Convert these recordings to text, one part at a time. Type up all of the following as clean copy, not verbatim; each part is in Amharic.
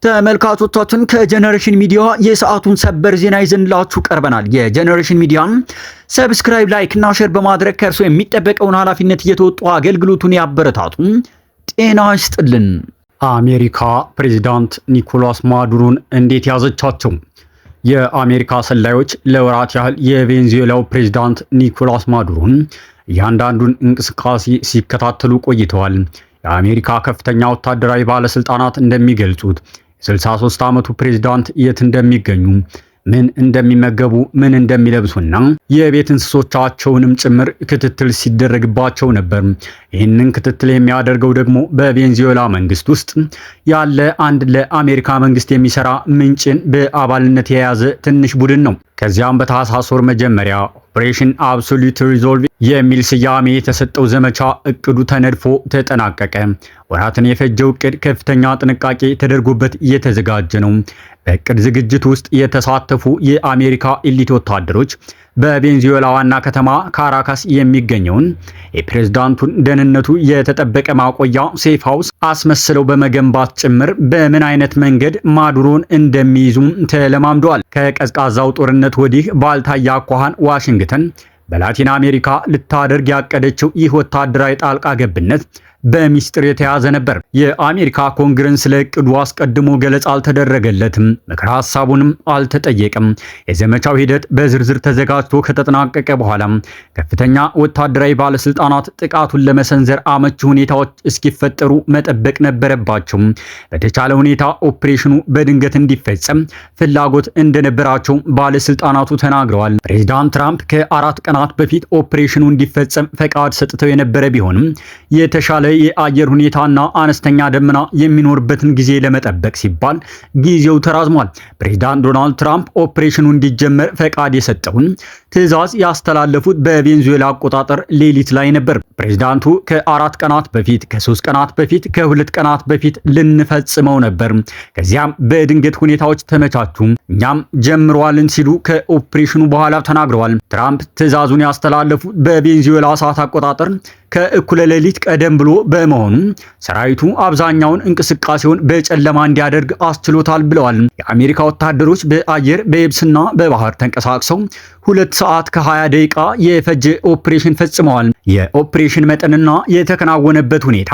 ተመልካቾቻችን ከጀነሬሽን ሚዲያ የሰዓቱን ሰበር ዜና ይዘንላችሁ ቀርበናል። የጀነሬሽን ሚዲያን ሰብስክራይብ፣ ላይክ እና ሼር በማድረግ ከእርሶ የሚጠበቀውን ኃላፊነት እየተወጡ አገልግሎቱን ያበረታቱ። ጤና ይስጥልን። አሜሪካ ፕሬዝዳንት ኒኮላስ ማዱሮን እንዴት ያዘቻቸው? የአሜሪካ ሰላዮች ለወራት ያህል የቬንዙዌላው ፕሬዝዳንት ኒኮላስ ማዱሮን እያንዳንዱን እንቅስቃሴ ሲከታተሉ ቆይተዋል። የአሜሪካ ከፍተኛ ወታደራዊ ባለስልጣናት እንደሚገልጹት የ63 ዓመቱ ፕሬዝዳንት የት እንደሚገኙ፣ ምን እንደሚመገቡ፣ ምን እንደሚለብሱና የቤት እንስሶቻቸውንም ጭምር ክትትል ሲደረግባቸው ነበር። ይህንን ክትትል የሚያደርገው ደግሞ በቬንዙዌላ መንግስት ውስጥ ያለ አንድ ለአሜሪካ መንግስት የሚሰራ ምንጭን በአባልነት የያዘ ትንሽ ቡድን ነው። ከዚያም በታህሳስ ወር መጀመሪያ ኦፕሬሽን አብሶሉት ሪዞልቭ የሚል ስያሜ የተሰጠው ዘመቻ እቅዱ ተነድፎ ተጠናቀቀ። ወራትን የፈጀው እቅድ ከፍተኛ ጥንቃቄ ተደርጎበት እየተዘጋጀ ነው። በእቅድ ዝግጅት ውስጥ የተሳተፉ የአሜሪካ ኤሊት ወታደሮች በቬንዙዌላ ዋና ከተማ ካራካስ የሚገኘውን የፕሬዝዳንቱን ደህንነቱ የተጠበቀ ማቆያ ሴፍ ሃውስ አስመስለው በመገንባት ጭምር በምን አይነት መንገድ ማዱሮን እንደሚይዙም ተለማምደዋል። ከቀዝቃዛው ጦርነት ወዲህ ባልታየ አኳኋን ዋሽንግተን በላቲን አሜሪካ ልታደርግ ያቀደችው ይህ ወታደራዊ ጣልቃ ገብነት በሚስጥር የተያዘ ነበር። የአሜሪካ ኮንግረስ ስለ እቅዱ አስቀድሞ ገለጻ አልተደረገለትም፣ ምክረ ሐሳቡንም አልተጠየቀም። የዘመቻው ሂደት በዝርዝር ተዘጋጅቶ ከተጠናቀቀ በኋላ ከፍተኛ ወታደራዊ ባለስልጣናት ጥቃቱን ለመሰንዘር አመቺ ሁኔታዎች እስኪፈጠሩ መጠበቅ ነበረባቸው። በተቻለ ሁኔታ ኦፕሬሽኑ በድንገት እንዲፈጸም ፍላጎት እንደነበራቸው ባለስልጣናቱ ተናግረዋል። ፕሬዝዳንት ትራምፕ ከ4 ቀናት በፊት ኦፕሬሽኑ እንዲፈጸም ፈቃድ ሰጥተው የነበረ ቢሆንም የተሻለ የአየር ሁኔታና አነስተኛ ደመና የሚኖርበትን ጊዜ ለመጠበቅ ሲባል ጊዜው ተራዝሟል። ፕሬዝዳንት ዶናልድ ትራምፕ ኦፕሬሽኑ እንዲጀመር ፈቃድ የሰጠውን ትዕዛዝ ያስተላለፉት በቬንዙዌላ አቆጣጠር ሌሊት ላይ ነበር። ፕሬዝዳንቱ ከ4 ቀናት በፊት፣ ከ3 ቀናት በፊት፣ ከ2 ቀናት በፊት ልንፈጽመው ነበር፣ ከዚያም በድንገት ሁኔታዎች ተመቻቹ፣ እኛም ጀምረዋልን ሲሉ ከኦፕሬሽኑ በኋላ ተናግረዋል። ትራምፕ ትዕዛዙን ያስተላለፉት በቬንዙዌላ ሰዓት አቆጣጠር ከእኩለ ሌሊት ቀደም ብሎ በመሆኑ ሰራዊቱ አብዛኛውን እንቅስቃሴውን በጨለማ እንዲያደርግ አስችሎታል ብለዋል። የአሜሪካ ወታደሮች በአየር በየብስና በባህር ተንቀሳቅሰው 2 ሰዓት ከ20 ደቂቃ የፈጀ ኦፕሬሽን ፈጽመዋል። የኦፕሬሽን መጠንና የተከናወነበት ሁኔታ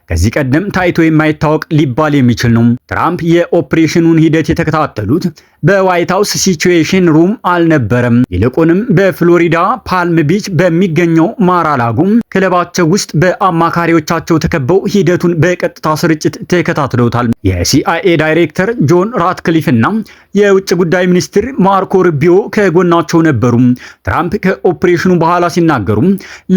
ከዚህ ቀደም ታይቶ የማይታወቅ ሊባል የሚችል ነው። ትራምፕ የኦፕሬሽኑን ሂደት የተከታተሉት በዋይት ሃውስ ሲቹዌሽን ሩም አልነበረም። ይልቁንም በፍሎሪዳ ፓልም ቢች በሚገኘው ማራላጎ ክለባቸው ውስጥ በአማካሪዎቻቸው ተከበው ሂደቱን በቀጥታ ስርጭት ተከታትለውታል። የሲአይኤ ዳይሬክተር ጆን ራትክሊፍ እና የውጭ ጉዳይ ሚኒስትር ማርኮ ሩቢዮ ከጎናቸው ነበሩ። ትራምፕ ከኦፕሬሽኑ በኋላ ሲናገሩ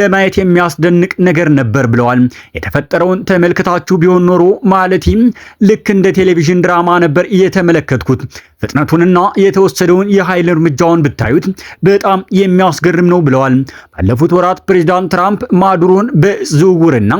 ለማየት የሚያስደንቅ ነገር ነበር ብለዋል። የተፈጠረውን ተመልክታችሁ ቢሆን ኖሮ ማለትም ልክ እንደ ቴሌቪዥን ድራማ ነበር እየተመለከትኩት። ፍጥነቱንና የተወሰደውን የኃይል እርምጃውን ብታዩት በጣም የሚያስገርም ነው ብለዋል። ባለፉት ወራት ፕሬዝዳንት ትራምፕ ማዱሮን በዝውውርና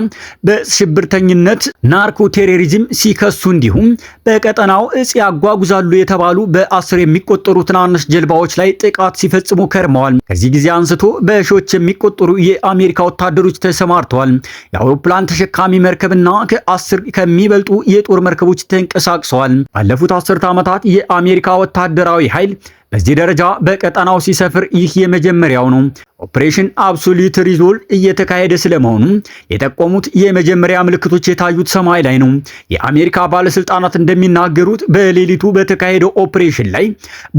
በሽብርተኝነት ናርኮ ቴሮሪዝም ሲከሱ እንዲሁም በቀጠናው እጽ ያጓጉዛሉ የተባሉ በ10 የሚቆጠሩ ትናንሽ ጀልባዎች ላይ ጥቃት ሲፈጽሙ ከርመዋል። ከዚህ ጊዜ አንስቶ በሺዎች የሚቆጠሩ የአሜሪካ ወታደሮች ተሰማርተዋል። የአውሮፕላን ተሸካሚ መርከብና ከ10 ከሚበልጡ የጦር መርከቦች ተንቀሳቅሰዋል። ባለፉት 10 ዓመታት የአሜሪካ ወታደራዊ ኃይል በዚህ ደረጃ በቀጠናው ሲሰፍር ይህ የመጀመሪያው ነው። ኦፕሬሽን አብሶሉት ሪዞልቭ እየተካሄደ ስለመሆኑ የጠቆሙት የመጀመሪያ ምልክቶች የታዩት ሰማይ ላይ ነው። የአሜሪካ ባለስልጣናት እንደሚናገሩት በሌሊቱ በተካሄደው ኦፕሬሽን ላይ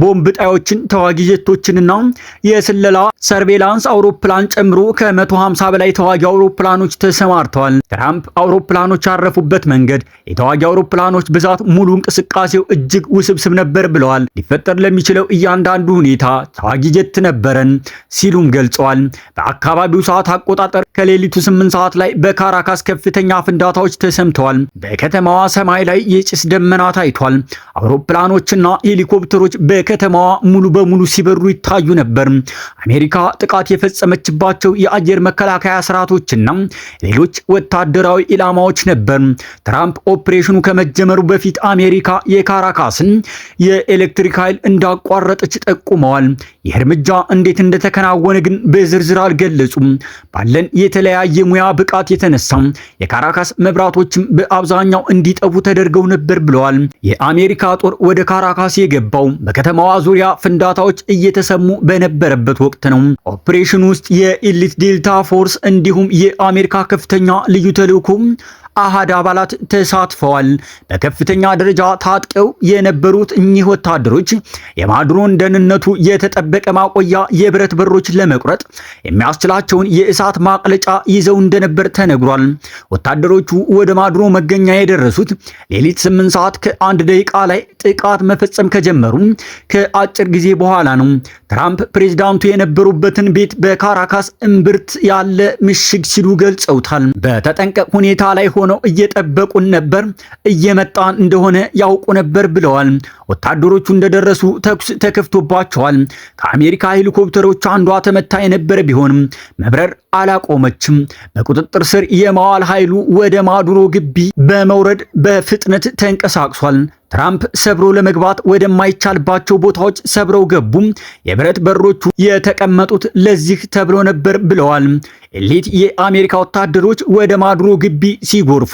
ቦምብ ጣዮችን፣ ተዋጊ ጀቶችንና የስለላ ሰርቬላንስ አውሮፕላን ጨምሮ ከ150 በላይ ተዋጊ አውሮፕላኖች ተሰማርተዋል። ትራምፕ አውሮፕላኖች ያረፉበት መንገድ፣ የተዋጊ አውሮፕላኖች ብዛት፣ ሙሉ እንቅስቃሴው እጅግ ውስብስብ ነበር ብለዋል። ሊፈጠር ለሚችለው እያንዳንዱ ሁኔታ ተዋጊ ጀት ነበረን ሲሉም ገልጸዋል። በአካባቢው ሰዓት አቆጣጠር ከሌሊቱ 8 ሰዓት ላይ በካራካስ ከፍተኛ ፍንዳታዎች ተሰምተዋል። በከተማዋ ሰማይ ላይ የጭስ ደመና ታይቷል። አውሮፕላኖችና ሄሊኮፕተሮች በከተማዋ ሙሉ በሙሉ ሲበሩ ይታዩ ነበር። አሜሪካ ጥቃት የፈጸመችባቸው የአየር መከላከያ ስርዓቶችና ሌሎች ወታደራዊ ኢላማዎች ነበር። ትራምፕ ኦፕሬሽኑ ከመጀመሩ በፊት አሜሪካ የካራካስን የኤሌክትሪክ ኃይል እንዳቋረጠ እንደቆረጠች ጠቁመዋል። ይህ እርምጃ እንዴት እንደተከናወነ ግን በዝርዝር አልገለጹም። ባለን የተለያየ ሙያ ብቃት የተነሳ የካራካስ መብራቶችም በአብዛኛው እንዲጠፉ ተደርገው ነበር ብለዋል። የአሜሪካ ጦር ወደ ካራካስ የገባው በከተማዋ ዙሪያ ፍንዳታዎች እየተሰሙ በነበረበት ወቅት ነው። ኦፕሬሽን ውስጥ የኢሊት ዴልታ ፎርስ እንዲሁም የአሜሪካ ከፍተኛ ልዩ ተልዕኮ አሃድ አባላት ተሳትፈዋል። በከፍተኛ ደረጃ ታጥቀው የነበሩት እኚህ ወታደሮች የማዱሮን ደህንነቱ የተጠበቀ ማቆያ የብረት በሮች ለመቁረጥ የሚያስችላቸውን የእሳት ማቅለጫ ይዘው እንደነበር ተነግሯል። ወታደሮቹ ወደ ማዱሮ መገኛ የደረሱት ሌሊት 8 ሰዓት ከ1 ደቂቃ ላይ ጥቃት መፈጸም ከጀመሩ ከአጭር ጊዜ በኋላ ነው። ትራምፕ ፕሬዝዳንቱ የነበሩበትን ቤት በካራካስ እምብርት ያለ ምሽግ ሲሉ ገልጸውታል። በተጠንቀቅ ሁኔታ ላይ ሆነው እየጠበቁን ነበር፣ እየመጣን እንደሆነ ያውቁ ነበር ብለዋል። ወታደሮቹ እንደደረሱ ተኩስ ተከፍቶባቸዋል። ከአሜሪካ ሄሊኮፕተሮች አንዷ ተመታ የነበረ ቢሆንም መብረር አላቆመችም። በቁጥጥር ስር የማዋል ኃይሉ ወደ ማዱሮ ግቢ በመውረድ በፍጥነት ተንቀሳቅሷል። ትራምፕ ሰብሮ ለመግባት ወደማይቻልባቸው ቦታዎች ሰብረው ገቡ። የብረት በሮቹ የተቀመጡት ለዚህ ተብሎ ነበር ብለዋል። ኤሊት የአሜሪካ ወታደሮች ወደ ማዱሮ ግቢ ሲጎርፉ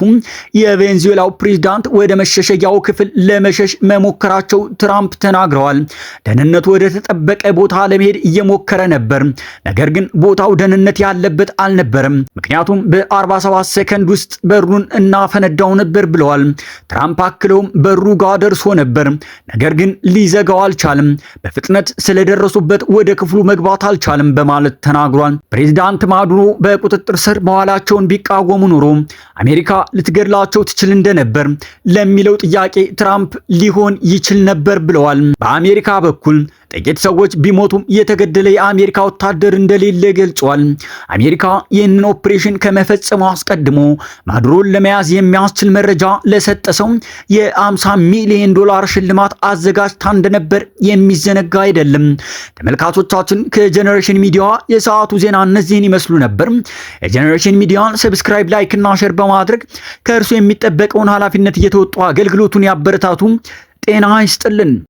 የቬንዙዌላው ፕሬዝዳንት ወደ መሸሸጊያው ክፍል ለመሸሽ መሞከራቸው ትራምፕ ተናግረዋል። ደህንነቱ ወደ ተጠበቀ ቦታ ለመሄድ እየሞከረ ነበር፣ ነገር ግን ቦታው ደህንነት ያለበት አልነበረም፣ ምክንያቱም በ47 ሰከንድ ውስጥ በሩን እናፈነዳው ነበር ብለዋል። ትራምፕ አክለውም በሩ ጋር ደርሶ ነበር፣ ነገር ግን ሊዘጋው አልቻለም፣ በፍጥነት ስለደረሱበት ወደ ክፍሉ መግባት አልቻለም በማለት ተናግሯል። ፕሬዝዳንት ማዱሮ በቁጥጥር ስር መዋላቸውን ቢቃወሙ ኖሮ አሜሪካ ልትገድላቸው ትችል እንደነበር ለሚለው ጥያቄ ትራምፕ ሊሆን ይችል ነበር ብለዋል። በአሜሪካ በኩል ጥቂት ሰዎች ቢሞቱም የተገደለ የአሜሪካ ወታደር እንደሌለ ገልጿል። አሜሪካ ይህንን ኦፕሬሽን ከመፈጸሙ አስቀድሞ ማዱሮን ለመያዝ የሚያስችል መረጃ ለሰጠ ሰው የ50 ሚሊዮን ዶላር ሽልማት አዘጋጅታ እንደነበር የሚዘነጋ አይደለም። ተመልካቾቻችን ከጀነሬሽን ሚዲያ የሰዓቱ ዜና እነዚህን ይመስሉ ነበር። የጀነሬሽን ሚዲያን ሰብስክራይብ፣ ላይክ እና ሼር በማድረግ ከእርሱ የሚጠበቀውን ኃላፊነት እየተወጡ አገልግሎቱን ያበረታቱ። ጤና ይስጥልን።